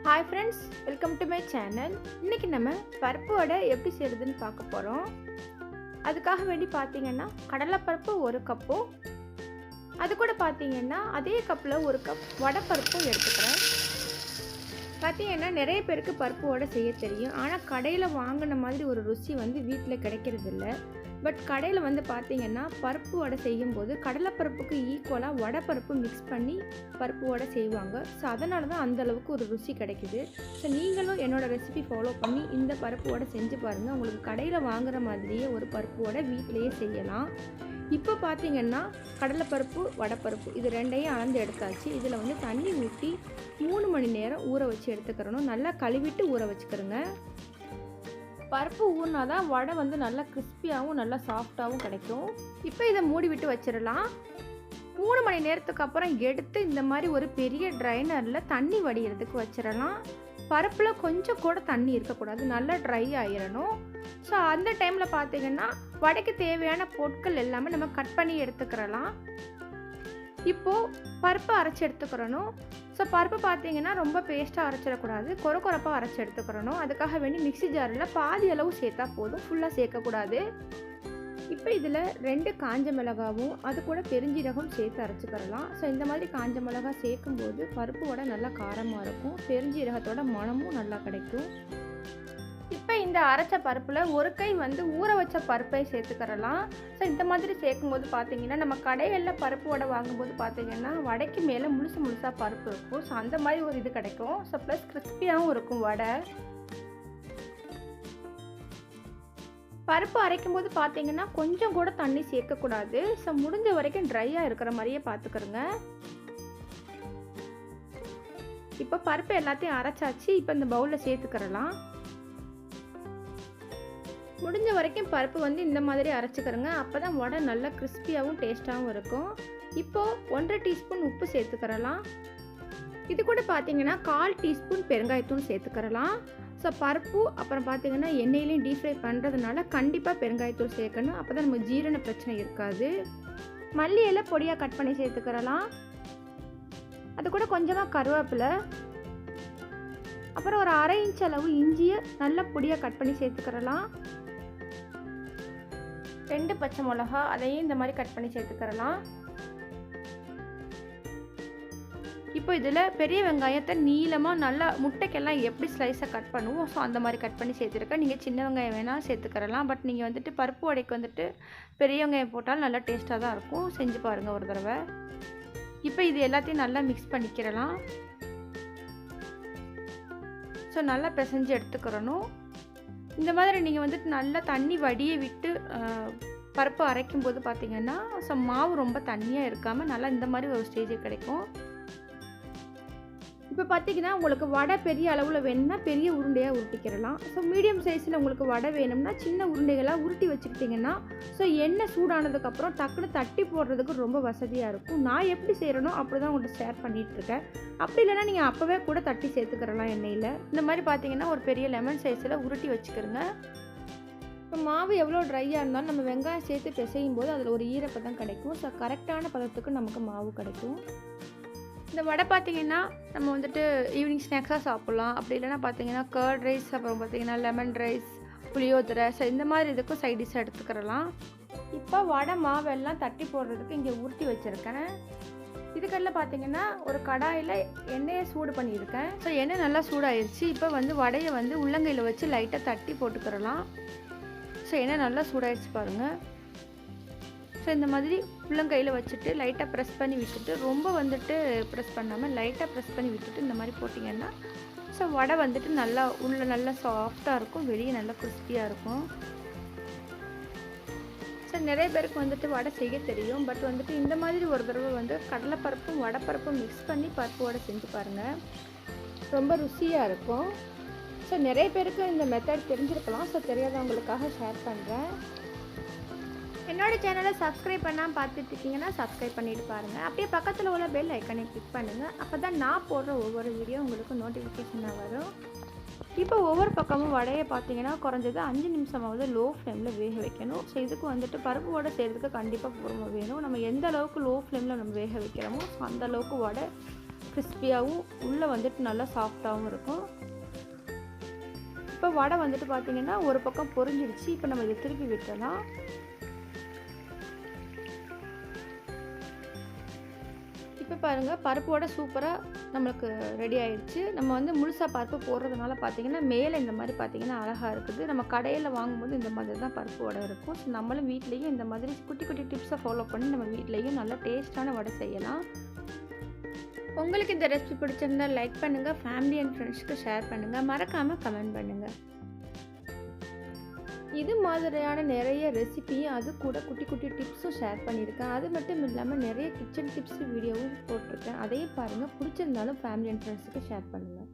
Hi friends, welcome to my channel. இன்னைக்கு நம்ம பருப்பு வடை எப்படி செய்யறதுன்னு பார்க்க போறோம். அதுக்காக வேண்டி பாத்தீங்கன்னா கடலை பருப்பு 1 கப். அது கூட பாத்தீங்கன்னா அதே கப்ல 1 கப் வடை பருப்பு எடுத்துக்கிறேன். பாத்தீங்கன்னா நிறைய பேருக்கு பருப்பு வடை செய்ய தெரியும். ஆனா கடையில வாங்குன மாதிரி ஒரு ருசி வந்து வீட்ல கிடைக்கிறது இல்ல. பட் கடையில் வந்து பார்த்தீங்கன்னா பருப்பு வடை செய்யும்போது கடலைப்பருப்புக்கு ஈக்குவலாக வடை பருப்பு மிக்ஸ் பண்ணி பருப்பு வடை செய்வாங்க. ஸோ அதனால தான் அந்தளவுக்கு ஒரு ருசி கிடைக்குது. ஸோ நீங்களும் என்னோடய ரெசிபி ஃபாலோ பண்ணி இந்த பருப்பு வடை செஞ்சு பாருங்கள். உங்களுக்கு கடையில் வாங்குகிற மாதிரியே ஒரு பருப்பு வடை வீட்டிலையே செய்யலாம். இப்போ பார்த்தீங்கன்னா கடலைப்பருப்பு வடைப்பருப்பு இது ரெண்டையும் அளந்து எடுத்தாச்சு. இதில் வந்து தண்ணி ஊற்றி 3 மணி நேரம் ஊற வச்சு எடுத்துக்கிறணும். நல்லா கழுவிட்டு ஊற வச்சுக்கிறோங்க. பருப்பு ஊறினா தான் வடை வந்து நல்லா கிறிஸ்பியாகவும் நல்லா சாஃப்டாகவும் கிடைக்கும். இப்போ இதை மூடி விட்டு வச்சிடலாம். 3 மணி நேரத்துக்கு அப்புறம் எடுத்து இந்த மாதிரி ஒரு பெரிய ட்ரைனரில் தண்ணி வடிகிறதுக்கு வச்சிடலாம். பருப்பில் கொஞ்சம் கூட தண்ணி இருக்கக்கூடாது, நல்லா ட்ரை ஆகிடணும். ஸோ அந்த டைமில் பார்த்தீங்கன்னா வடைக்கு தேவையான பொருட்கள் எல்லாமே நம்ம கட் பண்ணி எடுத்துக்கிறலாம். இப்போது பருப்பை அரைச்சி எடுத்துக்கிறணும். ஸோ பருப்பு பார்த்தீங்கன்னா ரொம்ப பேஸ்ட்டாக அரைச்சிடக்கூடாது, கொரப்பாக அரைச்சி எடுத்துக்கிறணும். அதுக்காக வேண்டி மிக்ஸி ஜாரில் பாதி அளவு சேர்த்தா போதும், ஃபுல்லாக சேர்க்கக்கூடாது. இப்போ இதில் 2 காஞ்ச மிளகாவும் அது கூட பெருஞ்சீரகம் சேர்த்து அரைச்சிக்கிறலாம். ஸோ இந்த மாதிரி காஞ்ச மிளகா சேர்க்கும்போது பருப்பு வடை நல்லா காரமாக இருக்கும், பெருஞ்சீரகத்தோட மணமும் நல்லா கிடைக்கும். இப்போ இந்த அரைச்ச பருப்பில் 1 கை வந்து ஊற வச்ச பருப்பை சேர்த்துக்கிறலாம். ஸோ இந்த மாதிரி சேர்க்கும்போது பார்த்தீங்கன்னா நம்ம கடைகளில் பருப்பு வடை வாங்கும்போது பார்த்தீங்கன்னா வடைக்கு மேலே முழுசாக பருப்பு இருக்கும். ஸோ அந்த மாதிரி ஒரு இது கிடைக்கும். ஸோ ப்ளஸ் கிறிஸ்பியாகவும் இருக்கும் வடை. பருப்பு அரைக்கும் போது பார்த்தீங்கன்னா கொஞ்சம் கூட தண்ணி சேர்க்கக்கூடாது. ஸோ முடிஞ்ச வரைக்கும் ட்ரையாக இருக்கிற மாதிரியே பார்த்துக்கிறோங்க. இப்போ பருப்பு எல்லாத்தையும் அரைச்சாச்சு. இப்போ இந்த பவுலில் சேர்த்துக்கிறலாம். முடிஞ்ச வரைக்கும் பருப்பு வந்து இந்த மாதிரி அரைச்சிக்கிறோங்க. அப்போ தான் வடை நல்லா கிறிஸ்பியாகவும் டேஸ்ட்டாகவும் இருக்கும். இப்போது 1.5 டீஸ்பூன் உப்பு சேர்த்துக்கிறலாம். இது கூட பார்த்தீங்கன்னா 1/4 டீஸ்பூன் பெருங்காயத்தூள் சேர்த்துக்கிறலாம். ஸோ பருப்பு அப்புறம் பார்த்தீங்கன்னா எண்ணெயிலையும் டீப் ஃப்ரை பண்ணுறதுனால கண்டிப்பாக பெருங்காயத்தூள் சேர்க்கணும். அப்போ தான் நம்ம ஜீரண பிரச்சனை இருக்காது. மல்லி இலை பொடியாக கட் பண்ணி சேர்த்துக்கிறலாம். அது கூட கொஞ்சமாக கருவேப்பிலை, அப்புறம் ஒரு 1/2 இன்ச் அளவு இஞ்சியை நல்லா பொடியாக கட் பண்ணி சேர்த்துக்கிறலாம். 2 பச்சை மிளகா அதையும் இந்த மாதிரி கட் பண்ணி சேர்த்துக்கிறலாம். இப்போ இதில் பெரிய வெங்காயத்தை நீளமாக நல்லா முட்டைக்கெல்லாம் எப்படி ஸ்லைஸாக கட் பண்ணுவோம் ஸோ அந்த மாதிரி கட் பண்ணி சேர்த்துருக்கேன். நீங்கள் சின்ன வெங்காயம் வேணால் சேர்த்துக்கிறலாம். பட் நீங்கள் வந்துட்டு பருப்பு வடைக்கு வந்துட்டு பெரிய வெங்காயம் போட்டால் நல்லா டேஸ்ட்டாக தான் இருக்கும். செஞ்சு பாருங்கள் ஒரு தடவை. இப்போ இது எல்லாத்தையும் நல்லா மிக்ஸ் பண்ணிக்கிறலாம். ஸோ நல்லா பிசைஞ்சு எடுத்துக்கிறணும். இந்த மாதிரி நீங்கள் வந்துட்டு நல்லா தண்ணி வடியை விட்டு பருப்பு அரைக்கும் போது பார்த்தீங்கன்னா ஸோ மாவு ரொம்ப தண்ணியாக இருக்காமல் நல்லா இந்த மாதிரி ஒரு ஸ்டேஜ் கிடைக்கும். இப்போ பார்த்தீங்கன்னா உங்களுக்கு வடை பெரிய அளவில் வேணும்னா பெரிய உருண்டையாக உருட்டிக்கிறலாம். ஸோ மீடியம் சைஸில் உங்களுக்கு வடை வேணும்னா சின்ன உருண்டைகளாக உருட்டி வச்சுக்கிட்டிங்கன்னா ஸோ எண்ணெய் சூடானதுக்கப்புறம் டக்குன்னு தட்டி போடுறதுக்கு ரொம்ப வசதியாக இருக்கும். நான் எப்படி செய்கிறனோ அப்படி தான் உங்கள்கிட்ட ஷேர் பண்ணிகிட்ருக்கேன். அப்படி இல்லைனா நீங்கள் அப்போவே கூட தட்டி சேர்த்துக்கிறலாம் எண்ணெயில். இந்த மாதிரி பார்த்தீங்கன்னா ஒரு பெரிய லெமன் சைஸில் உருட்டி வச்சுக்கிறோங்க. இப்போ மாவு எவ்வளோ ட்ரையாக இருந்தாலும் நம்ம வெங்காயம் சேர்த்து பிசையும் போது அதில் ஒரு ஈரப்பதம் கிடைக்கும். ஸோ கரெக்டான பதத்துக்கு நமக்கு மாவு கிடைக்கும். இந்த வடை பார்த்திங்கன்னா நம்ம வந்துட்டு ஈவினிங் ஸ்நாக்ஸாக சாப்பிட்லாம். அப்படி இல்லைனா பார்த்தீங்கன்னா கர்ட் ரைஸ், அப்புறம் பார்த்திங்கன்னா லெமன் ரைஸ், புளியோதரை, ஸோ இந்த மாதிரி இதுக்கும் சைட் டிஷ்ஷாக எடுத்துக்கிறலாம். இப்போ வடை மாவெல்லாம் தட்டி போடுறதுக்கு இங்கே உருட்டி வச்சுருக்கேன். இதுக்கெல்லாம் பார்த்தீங்கன்னா ஒரு கடாயில் எண்ணெயை சூடு பண்ணியிருக்கேன். ஸோ எண்ணெய் நல்லா சூடாயிருச்சு. இப்போ வந்து வடையை வந்து உள்ளங்கையில் வச்சு லைட்டாக தட்டி போட்டுக்கிறலாம். ஸோ எண்ணெய் நல்லா சூடாயிருச்சு பாருங்கள். ஸோ இந்த மாதிரி உள்ளங்கையில் வச்சுட்டு லைட்டாக ப்ரெஸ் பண்ணி விட்டுட்டு, ரொம்ப வந்துட்டு ப்ரெஸ் பண்ணாமல் லைட்டாக ப்ரெஸ் பண்ணி விட்டுட்டு இந்த மாதிரி போட்டிங்கன்னா ஸோ வடை வந்துட்டு நல்லா உள்ள நல்லா சாஃப்டாக இருக்கும், வெளியே நல்லா கிறிஸ்பியாக இருக்கும். ஸோ நிறைய பேருக்கு வந்துட்டு வடை செய்ய தெரியும். பட் வந்துட்டு இந்த மாதிரி ஒரு தடவை வந்து கடலைப்பருப்பும் வடைப்பருப்பும் மிக்ஸ் பண்ணி பருப்பு வடை செஞ்சு பாருங்கள், ரொம்ப ருசியாக இருக்கும். ஸோ நிறைய பேருக்கு இந்த மெத்தட் தெரிஞ்சிருக்கலாம். ஸோ தெரியாதவங்களுக்காக ஷேர் பண்ணுறேன். என்னோடய சேனலை சப்ஸ்கிரைப் பண்ணாமல் பார்த்துட்டு இருக்கீங்கன்னா சப்ஸ்கிரைப் பண்ணிட்டு பாருங்கள். அப்படியே பக்கத்தில் உள்ள பெல் ஐக்கனை கிளிக் பண்ணுங்கள். அப்போ தான் நான் போடுற ஒவ்வொரு வீடியோ உங்களுக்கு நோட்டிஃபிகேஷனாக வரும். இப்போ ஒவ்வொரு பக்கமும் வடையை பார்த்தீங்கன்னா குறைஞ்சது 5 நிமிஷமாவது லோ ஃப்ளேமில் வேக வைக்கணும். ஸோ இதுக்கு வந்துட்டு பருப்பு வடை செய்கிறதுக்கு கண்டிப்பாக பொறுமை வேணும். நம்ம எந்த அளவுக்கு லோ ஃப்ளேமில் நம்ம வேக வைக்கிறோமோ அந்த அளவுக்கு வடை கிறிஸ்பியாகவும் உள்ளே வந்துட்டு நல்லா சாஃப்டாகவும் இருக்கும். இப்போ வடை வந்துட்டு பார்த்திங்கன்னா ஒரு பக்கம் பொரிஞ்சிடுச்சு. இப்போ நம்ம இதை திருப்பி விட்டுறலாம். இப்போ பாருங்கள், பருப்பு வடை சூப்பராக நம்மளுக்கு ரெடி ஆயிடுச்சு. நம்ம வந்து முழுசாக பருப்பு போடுறதுனால பார்த்திங்கன்னா மேலே இந்த மாதிரி பார்த்திங்கன்னா அழகாக இருக்குது. நம்ம கடையில் வாங்கும்போது இந்த மாதிரி தான் பருப்பு வடை இருக்கும். ஸோ நம்மளும் வீட்லேயும் இந்த மாதிரி குட்டி குட்டி டிப்ஸை ஃபாலோ பண்ணி நம்ம வீட்லேயும் நல்லா டேஸ்ட்டான வடை செய்யலாம். உங்களுக்கு இந்த ரெசிபி பிடிச்சிருந்தால் லைக் பண்ணுங்கள், ஃபேமிலி அண்ட் ஃப்ரெண்ட்ஸ்க்கு ஷேர் பண்ணுங்கள், மறக்காமல் கமெண்ட் பண்ணுங்கள். இது மாதிரியான நிறைய ரெசிபியும் அது கூட குட்டி குட்டி டிப்ஸும் ஷேர் பண்ணியிருக்கேன். அது மட்டும் இல்லாமல் நிறைய கிச்சன் டிப்ஸ் வீடியோவும் போட்டிருக்கேன். அதையும் பாருங்கள். பிடிச்சிருந்தாலும் ஃபேமிலி அண்ட் ஃப்ரெண்ட்ஸுக்கு ஷேர் பண்ணுங்கள்.